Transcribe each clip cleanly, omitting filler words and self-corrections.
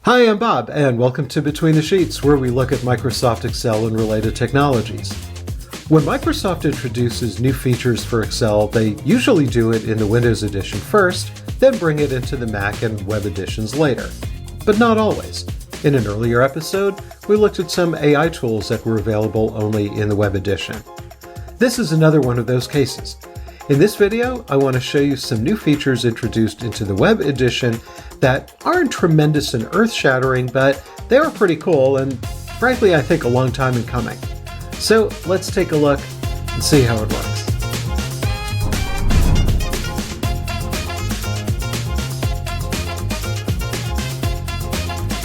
Hi, I'm Bob, and welcome to Between the Sheets, where we look at Microsoft Excel and related technologies. When Microsoft introduces new features for Excel, they usually do it in the Windows edition first, then bring it into the Mac and web editions later. But not always. In an earlier episode, we looked at some AI tools that were available only in the web edition. This is another one of those cases. In this video, I want to show you some new features introduced into the web edition that aren't tremendous and earth-shattering, but they are pretty cool and, frankly, I think a long time in coming. So let's take a look and see how it works.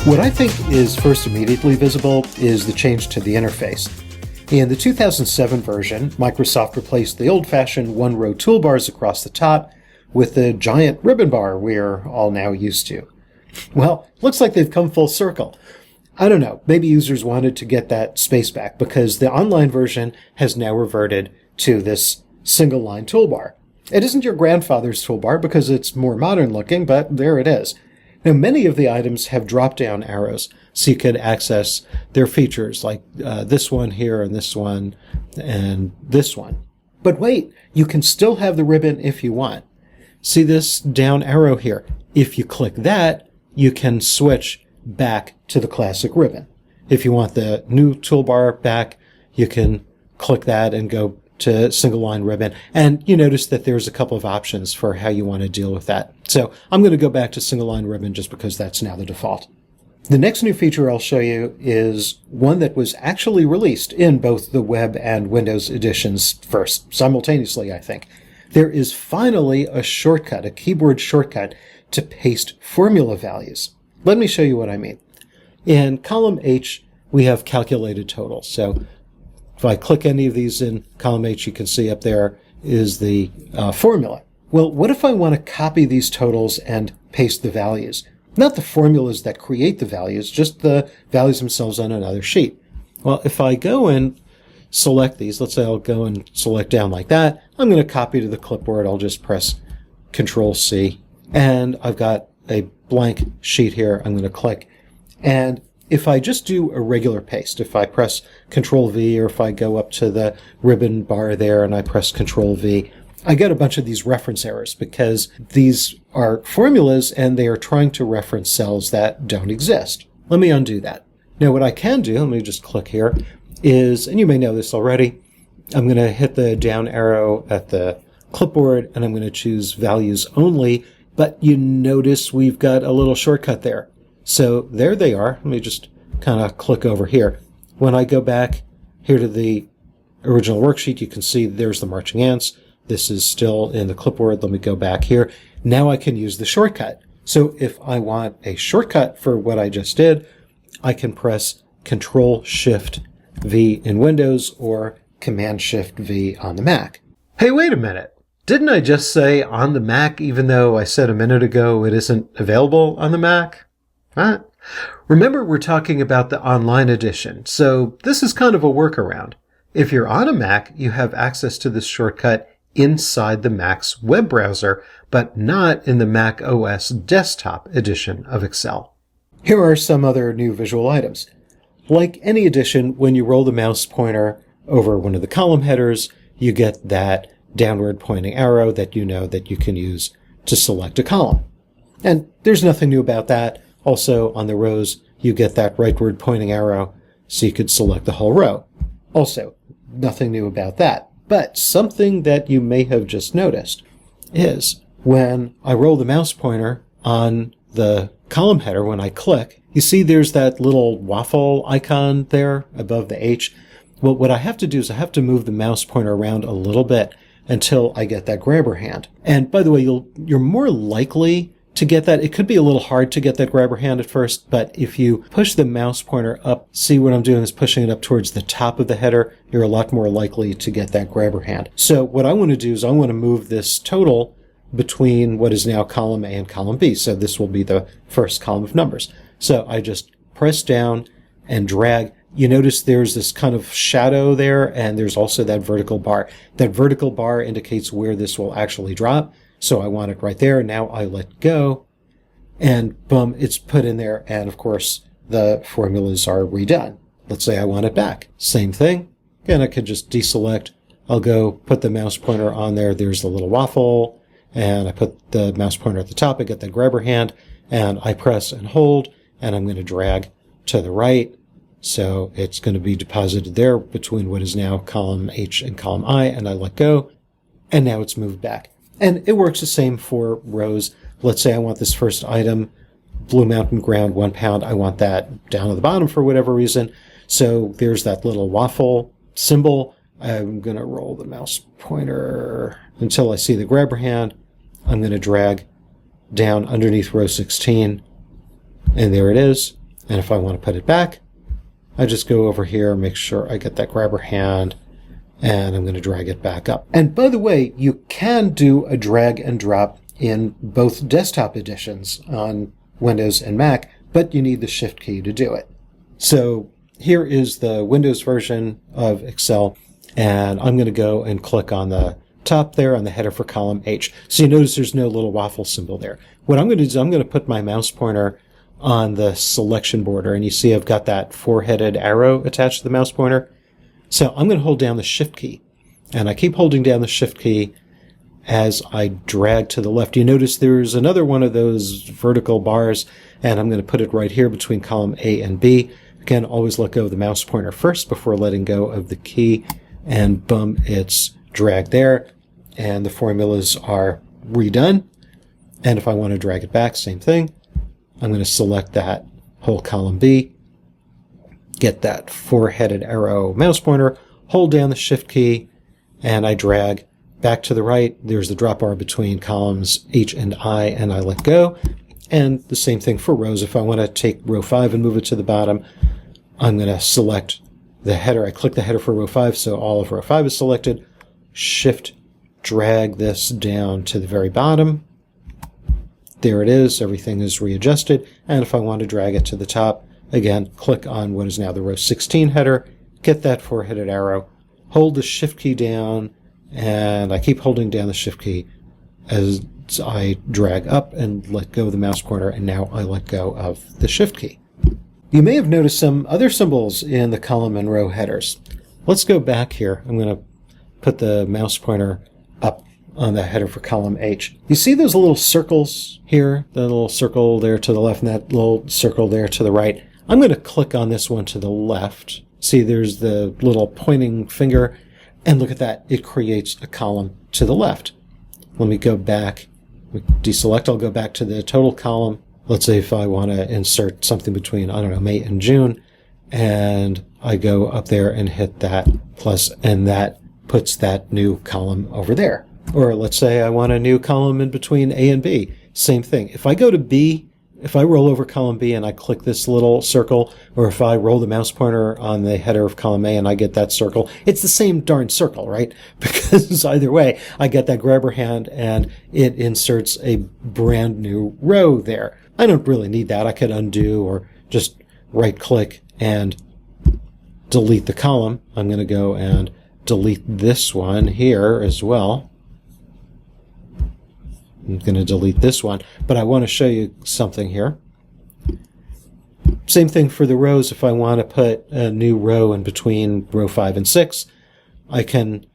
What I think is first immediately visible is the change to the interface. In the 2007 version, Microsoft replaced the old-fashioned one-row toolbars across the top with the giant ribbon bar we're all now used to. Well, looks like they've come full circle. I don't know, maybe users wanted to get that space back because the online version has now reverted to this single-line toolbar. It isn't your grandfather's toolbar because it's more modern looking, but there it is. Now, many of the items have drop-down arrows, so you could access their features, like this one here and this one and this one. But wait, you can still have the ribbon if you want. See this down arrow here? If you click that, you can switch back to the classic ribbon. If you want the new toolbar back, you can click that and go to single line ribbon. And you notice that there's a couple of options for how you want to deal with that. So I'm going to go back to single line ribbon just because that's now the default. The next new feature I'll show you is one that was actually released in both the web and Windows editions first, simultaneously, I think. There is finally a shortcut, a keyboard shortcut, to paste formula values. Let me show you what I mean. In column H, we have calculated totals. So if I click any of these in column H, you can see up there is the formula. Well, what if I want to copy these totals and paste the values? Not the formulas that create the values, just the values themselves on another sheet. Well, if I go and select these, let's say I'll go and select down like that, I'm going to copy to the clipboard. I'll just press Control-C, and I've got a blank sheet here. I'm going to click, and if I just do a regular paste, if I press Control-V, or if I go up to the ribbon bar there and I press Control-V, I get a bunch of these reference errors because these are formulas and they are trying to reference cells that don't exist. Let me undo that. Now what I can do, let me just click here, is, and you may know this already, I'm going to hit the down arrow at the clipboard and I'm going to choose values only, but you notice we've got a little shortcut there. So there they are. Let me just kind of click over here. When I go back here to the original worksheet, you can see there's the marching ants. This is still in the clipboard. Let me go back here. Now I can use the shortcut. So if I want a shortcut for what I just did, I can press Control-Shift-V in Windows or Command-Shift-V on the Mac. Hey, wait a minute. Didn't I just say on the Mac, even though I said a minute ago it isn't available on the Mac? Huh? Remember, we're talking about the online edition, so this is kind of a workaround. If you're on a Mac, you have access to this shortcut inside the Mac's web browser, but not in the Mac OS desktop edition of Excel. Here are some other new visual items. Like any edition, when you roll the mouse pointer over one of the column headers, you get that downward pointing arrow that you know that you can use to select a column. And there's nothing new about that. Also, on the rows, you get that rightward pointing arrow, so you could select the whole row. Also, nothing new about that. But something that you may have just noticed is when I roll the mouse pointer on the column header, when I click, you see there's that little waffle icon there above the H. Well, what I have to do is I have to move the mouse pointer around a little bit until I get that grabber hand. And by the way, you're more likely to get that. It could be a little hard to get that grabber hand at first, but if you push the mouse pointer up, see what I'm doing is pushing it up towards the top of the header, you're a lot more likely to get that grabber hand. So what I want to do is I want to move this total between what is now column A and column B. So this will be the first column of numbers. So I just press down and drag. You notice there's this kind of shadow there, and there's also that vertical bar. That vertical bar indicates where this will actually drop. So I want it right there. Now I let go, and boom, it's put in there, and of course the formulas are redone. Let's say I want it back. Same thing. Again, I could just deselect. I'll go put the mouse pointer on there. There's the little waffle, and I put the mouse pointer at the top. I get the grabber hand, and I press and hold, and I'm going to drag to the right. So it's going to be deposited there between what is now column H and column I, and I let go, and now it's moved back. And it works the same for rows. Let's say I want this first item, Blue Mountain Ground, 1 pound. I want that down at the bottom for whatever reason. So there's that little waffle symbol. I'm going to roll the mouse pointer until I see the grabber hand. I'm going to drag down underneath row 16, and there it is. And if I want to put it back, I just go over here, make sure I get that grabber hand, and I'm going to drag it back up. And by the way, you can do a drag and drop in both desktop editions on Windows and Mac, but you need the Shift key to do it. So here is the Windows version of Excel, and I'm going to go and click on the top there on the header for column H. So you notice there's no little waffle symbol there. What I'm going to do is I'm going to put my mouse pointer on the selection border, and you see I've got that four-headed arrow attached to the mouse pointer. So I'm going to hold down the Shift key, and I keep holding down the Shift key as I drag to the left. You notice there's another one of those vertical bars, and I'm going to put it right here between column A and B. Again, always let go of the mouse pointer first before letting go of the key, and boom, it's dragged there, and the formulas are redone. And if I want to drag it back, same thing. I'm going to select that whole column B, get that four-headed arrow mouse pointer, hold down the Shift key, and I drag back to the right. There's the drop bar between columns H and I let go. And the same thing for rows. If I want to take row 5 and move it to the bottom, I'm going to select the header. I click the header for row 5, so all of row 5 is selected. Shift, drag this down to the very bottom. There it is. Everything is readjusted. And if I want to drag it to the top, again, click on what is now the row 16 header, get that four-headed arrow, hold the Shift key down, and I keep holding down the Shift key as I drag up and let go of the mouse pointer, and now I let go of the Shift key. You may have noticed some other symbols in the column and row headers. Let's go back here. I'm going to put the mouse pointer up on the header for column H. You see those little circles here? The little circle there to the left and that little circle there to the right. I'm going to click on this one to the left. See, there's the little pointing finger, and look at that. It creates a column to the left. Let me go back. Deselect. I'll go back to the total column. Let's say if I want to insert something between, I don't know, May and June, and I go up there and hit that plus, and that puts that new column over there. Or let's say I want a new column in between A and B. Same thing. If I go to B, if I roll over column B and I click this little circle, or if I roll the mouse pointer on the header of column A and I get that circle, it's the same darn circle, right? Because either way, I get that grabber hand and it inserts a brand new row there. I don't really need that. I could undo or just right click and delete the column. I'm going to go and delete this one here as well. I'm going to delete this one, but I want to show you something here. Same thing for the rows. If I want to put a new row in between row 5 and 6, I can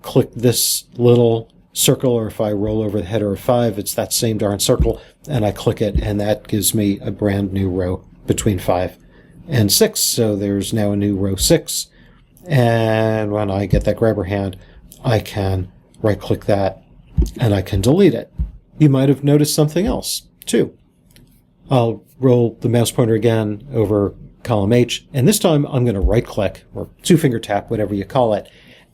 click this little circle, or if I roll over the header of 5, it's that same darn circle, and I click it, and that gives me a brand new row between 5 and 6. So there's now a new row 6, and when I get that grabber hand, I can right-click that, and I can delete it. You might have noticed something else, too. I'll roll the mouse pointer again over column H, and this time I'm going to right-click, or two-finger tap, whatever you call it,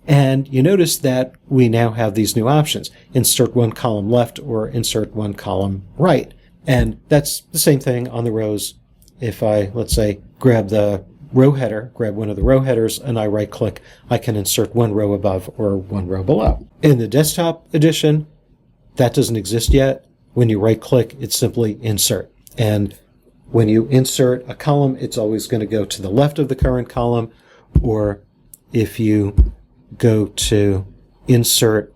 and you notice that we now have these new options. Insert one column left or insert one column right. And that's the same thing on the rows. If I, let's say, grab the row header, grab one of the row headers, and I right-click, I can insert one row above or one row below. In the desktop edition, that doesn't exist yet. When you right-click, it's simply insert. And when you insert a column, it's always going to go to the left of the current column, or if you go to insert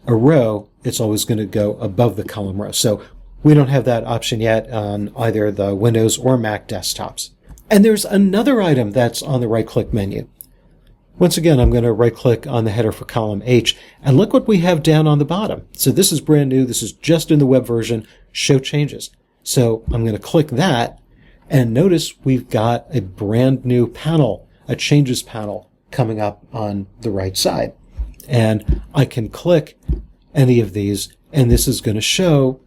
a row, it's always going to go above the column row. So We don't have that option yet on either the Windows or Mac desktops. And there's another item that's on the right-click menu. Once again, I'm going to right-click on the header for column H, and look what we have down on the bottom. So this is brand new. This is just in the web version. Show changes. So I'm going to click that, and notice we've got a brand new panel, a changes panel, coming up on the right side. And I can click any of these, and this is going to show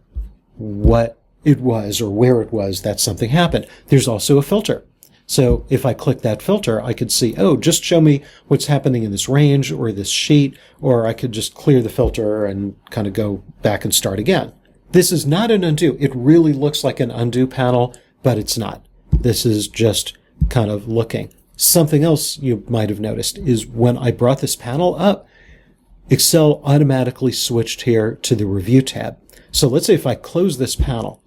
what it was or where it was that something happened. There's also a filter. So if I click that filter, I could see, oh, just show me what's happening in this range or this sheet, or I could just clear the filter and kind of go back and start again. This is not an undo. It really looks like an undo panel, but it's not. This is just kind of looking. Something else you might have noticed is when I brought this panel up, Excel automatically switched here to the Review tab. So let's say if I close this panel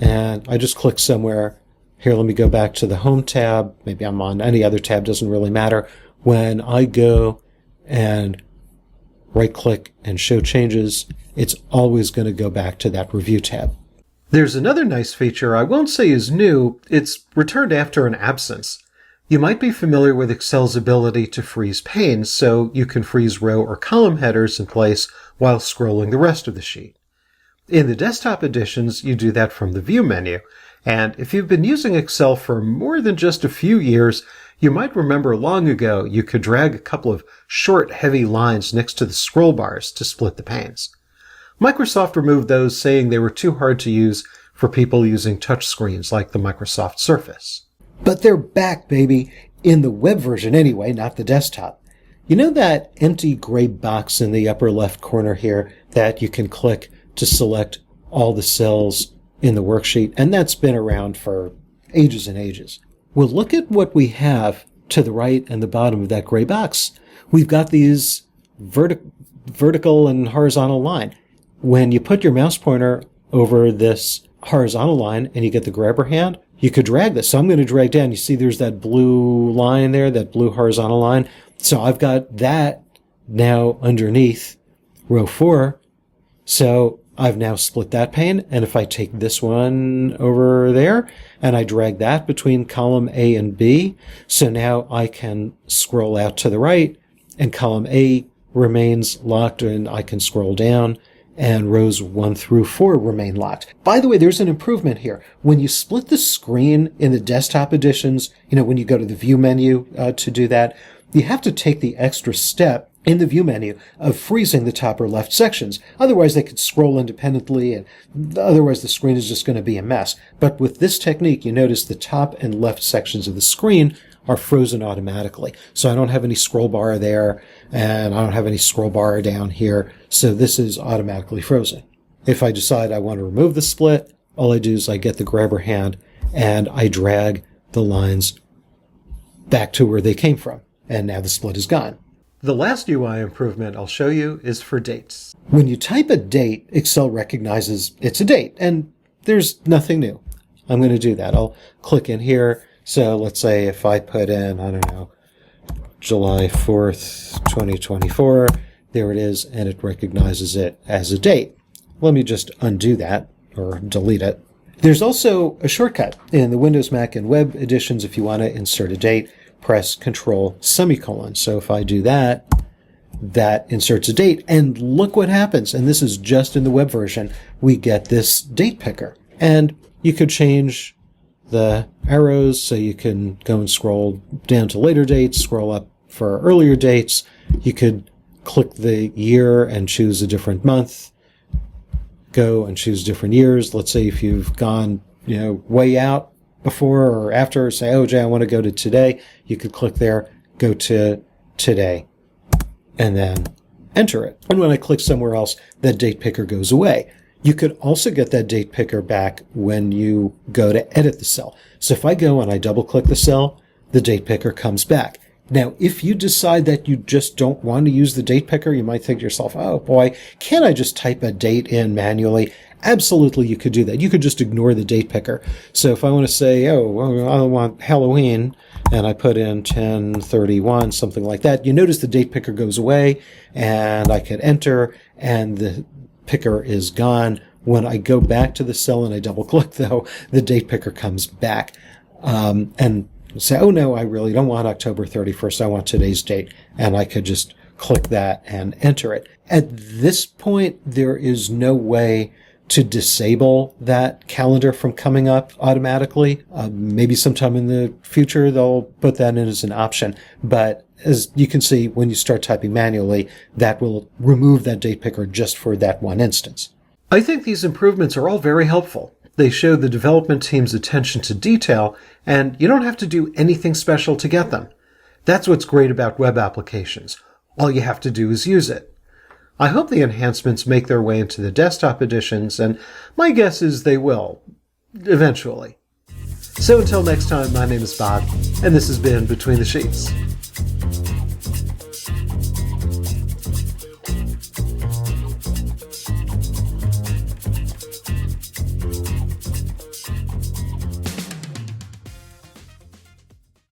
and I just click somewhere. Here, let me go back to the Home tab. Maybe I'm on any other tab, doesn't really matter. When I go and right-click and show changes, it's always going to go back to that Review tab. There's another nice feature I won't say is new. It's returned after an absence. You might be familiar with Excel's ability to freeze panes, so you can freeze row or column headers in place while scrolling the rest of the sheet. In the desktop editions, you do that from the View menu. And if you've been using Excel for more than just a few years, you might remember long ago you could drag a couple of short, heavy lines next to the scroll bars to split the panes. Microsoft removed those, saying they were too hard to use for people using touch screens like the Microsoft Surface. But they're back, baby, in the web version anyway, not the desktop. You know that empty gray box in the upper left corner here that you can click to select all the cells in the worksheet? And that's been around for ages and ages. Well, look at what we have to the right and the bottom of that gray box. We've got these vertical and horizontal line. When you put your mouse pointer over this horizontal line and you get the grabber hand, you could drag this. So I'm going to drag down. You see there's that blue line there, that blue horizontal line. So I've got that now underneath row 4. So I've now split that pane. And if I take this one over there and I drag that between column A and B, so now I can scroll out to the right and column A remains locked and I can scroll down and rows 1 through 4 remain locked. By the way, there's an improvement here. When you split the screen in the desktop editions, when you go to the View menu to do that, you have to take the extra step in the View menu of freezing the top or left sections. Otherwise, they could scroll independently, and otherwise the screen is just going to be a mess. But with this technique, you notice the top and left sections of the screen are frozen automatically. So I don't have any scroll bar there, and I don't have any scroll bar down here. So this is automatically frozen. If I decide I want to remove the split, all I do is I get the grabber hand and I drag the lines back to where they came from. And now the split is gone. The last UI improvement I'll show you is for dates. When you type a date, Excel recognizes it's a date, and there's nothing new. I'm going to do that. I'll click in here. So let's say if I put in, I don't know, July 4th, 2024, there it is, and it recognizes it as a date. Let me just undo that or delete it. There's also a shortcut in the Windows, Mac, and Web editions. If you want to insert a date, press Control semicolon. So if I do that, that inserts a date. And look what happens. And this is just in the web version. We get this date picker. And you could change the arrows so you can go and scroll down to later dates, scroll up for earlier dates. You could click the year and choose a different month, go and choose different years. Let's say if you've gone, way out before or after, say, oh, Jay, I want to go to today. You could click there, go to today, and then enter it. And when I click somewhere else, that date picker goes away. You could also get that date picker back when you go to edit the cell. So if I go and I double click the cell, the date picker comes back. Now, if you decide that you just don't want to use the date picker, you might think to yourself, oh boy, can't I just type a date in manually? Absolutely, you could do that. You could just ignore the date picker. So if I want to say, I want Halloween, and I put in 10/31, something like that, you notice the date picker goes away, and I could enter, and the picker is gone When I go back to the cell and I double click, though, the date picker comes back. And say, oh no, I really don't want October 31st. I want today's date. And I could just click that and enter it. At this point, there is no way to disable that calendar from coming up automatically. Maybe sometime in the future, they'll put that in as an option. But as you can see, when you start typing manually, that will remove that date picker just for that one instance. I think these improvements are all very helpful. They show the development team's attention to detail, and you don't have to do anything special to get them. That's what's great about web applications. All you have to do is use it. I hope the enhancements make their way into the desktop editions, and my guess is they will, eventually. So until next time, my name is Bob, and this has been Between the Sheets.